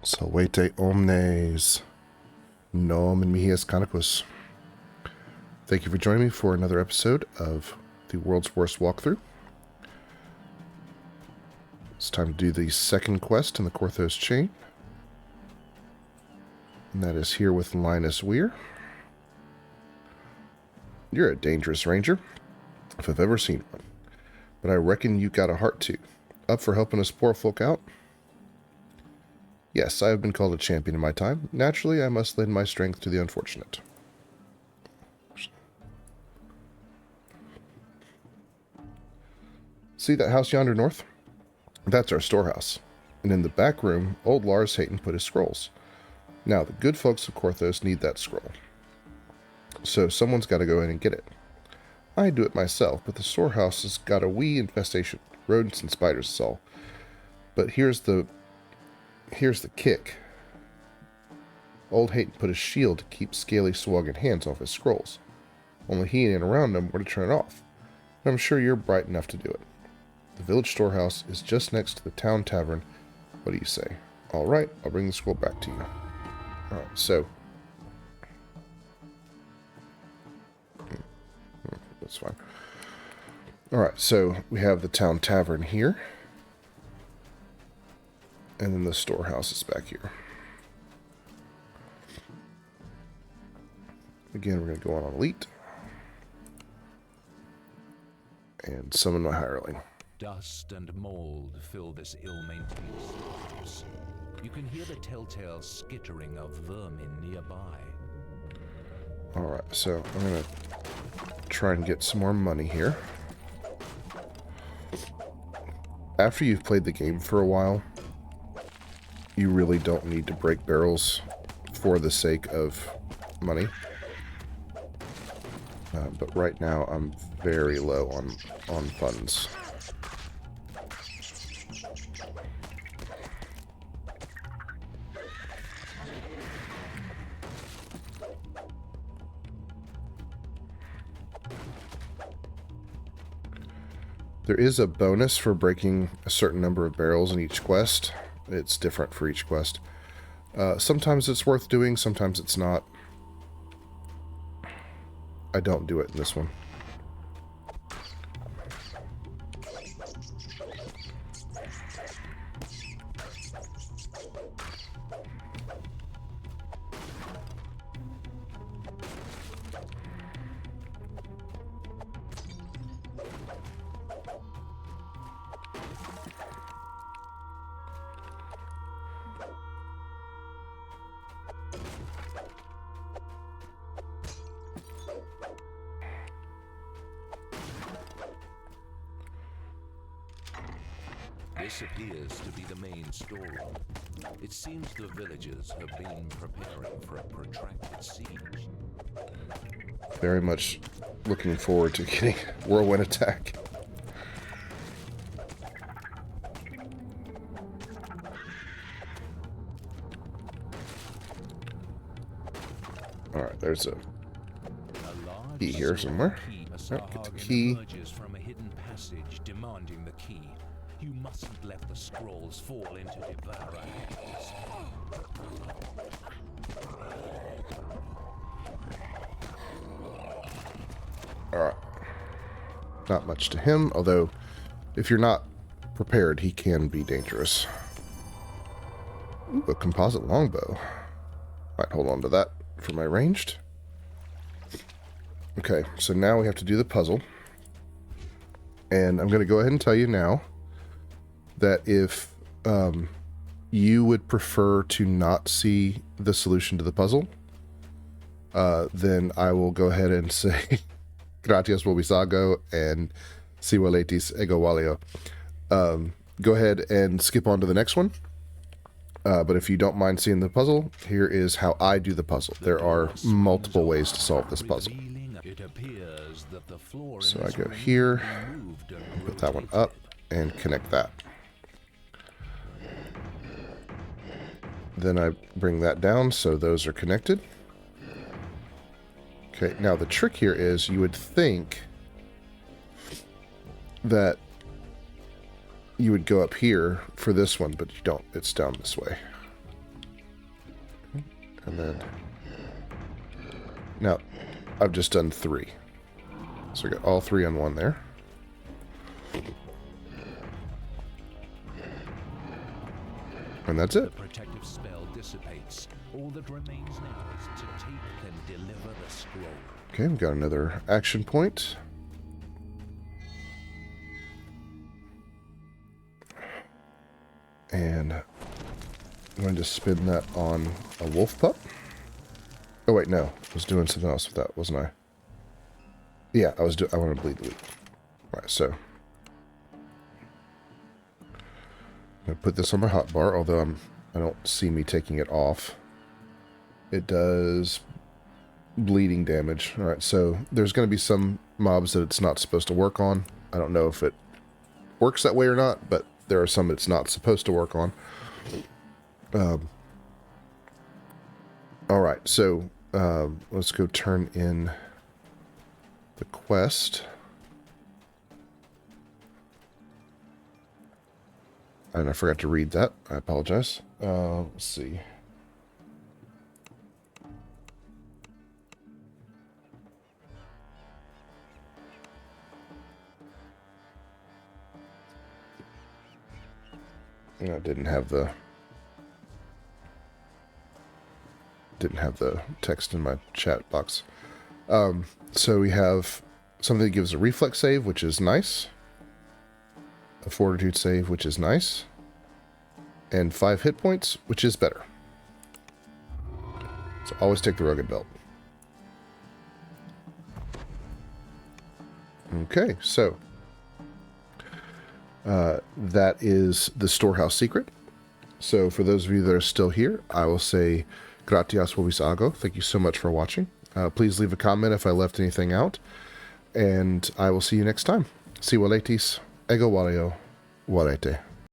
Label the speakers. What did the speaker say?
Speaker 1: Salvete Omnes, Nomen mihias canopus. Thank you for joining me for another episode of the World's Worst Walkthrough. It's time to do the second quest in the Storehouse chain. And that is here with Linus Weir. You're a dangerous ranger, if I've ever seen one. But I reckon you got a heart too. Up for helping us poor folk out? Yes, I have been called a champion in my time. Naturally, I must lend my strength to the unfortunate. See that house yonder north? That's our storehouse. And in the back room, old Lars Hayton put his scrolls. Now, the good folks of Storehouse need that scroll. So someone's got to go in and get it. I do it myself, but the storehouse has got a wee infestation. Rodents and spiders is all. But here's the kick. Old Hayton put a shield to keep scaly swagging hands off his scrolls. Only he and around them were to turn it off. And I'm sure you're bright enough to do it. The village storehouse is just next to the town tavern. What do you say? All right, I'll bring the scroll back to you. All right, so that's fine. All right, so we have the town tavern here, and then the storehouse is back here. Again, we're going to go on elite and summon my hireling.
Speaker 2: Dust and mold fill this ill-maintained storehouse. You can hear the telltale skittering of vermin nearby.
Speaker 1: Alright, so I'm going to try and get some more money here. After you've played the game for a while, you really don't need to break barrels for the sake of money. But right now I'm very low on funds. There is a bonus for breaking a certain number of barrels in each quest. It's different for each quest. Sometimes it's worth doing, sometimes it's not. I don't do it in this one.
Speaker 2: This appears to be the main storeroom. It seems the villagers have been preparing for a protracted siege.
Speaker 1: Very much looking forward to getting whirlwind attack. Alright, there's a key here somewhere. Alright, get the key.
Speaker 2: Emerges from a hidden passage demanding the key. You mustn't let the scrolls fall into devourer hands.
Speaker 1: Alright. Not much to him, although if you're not prepared, he can be dangerous. Ooh, a composite longbow. Might hold on to that for my ranged. Okay, so now we have to do the puzzle. And I'm going to go ahead and tell you now that if you would prefer to not see the solution to the puzzle, then I will go ahead and say gratias vobis and si valetis ego valeo. Go ahead and skip on to the next one. But if you don't mind seeing the puzzle, here is how I do the puzzle. There are multiple ways to solve this puzzle. So I go here, put that one up, and connect that. Then I bring that down so those are connected. Okay, now the trick here is you would think that you would go up here for this one, but you don't. It's down this way. And then... Now, I've just done 3. So I got all 3 on one there. And that's it.
Speaker 2: The protective spell dissipates. All that remains now is to take and deliver the scroll.
Speaker 1: Okay, we've got another action point. And I'm going to spin that on a wolf pup. Oh wait, no. I was doing something else with that, wasn't I? Yeah, I want to bleed the weak. Alright, so I'm going to put this on my hotbar, although I don't see me taking it off. It does bleeding damage. Alright, so there's going to be some mobs that it's not supposed to work on. I don't know if it works that way or not, but there are some it's not supposed to work on. Alright, so let's go turn in the quest. And I forgot to read that. I apologize. Let's see. I didn't have the text in my chat box. So we have something that gives a reflex save, which is nice. A fortitude save, which is nice. And 5 hit points, which is better. So always take the rugged belt. Okay, so that is the Storehouse secret. So for those of you that are still here, I will say gratias vobis ago. Thank you so much for watching. Please leave a comment if I left anything out. And I will see you next time. Si valetis, ego valeo, valete.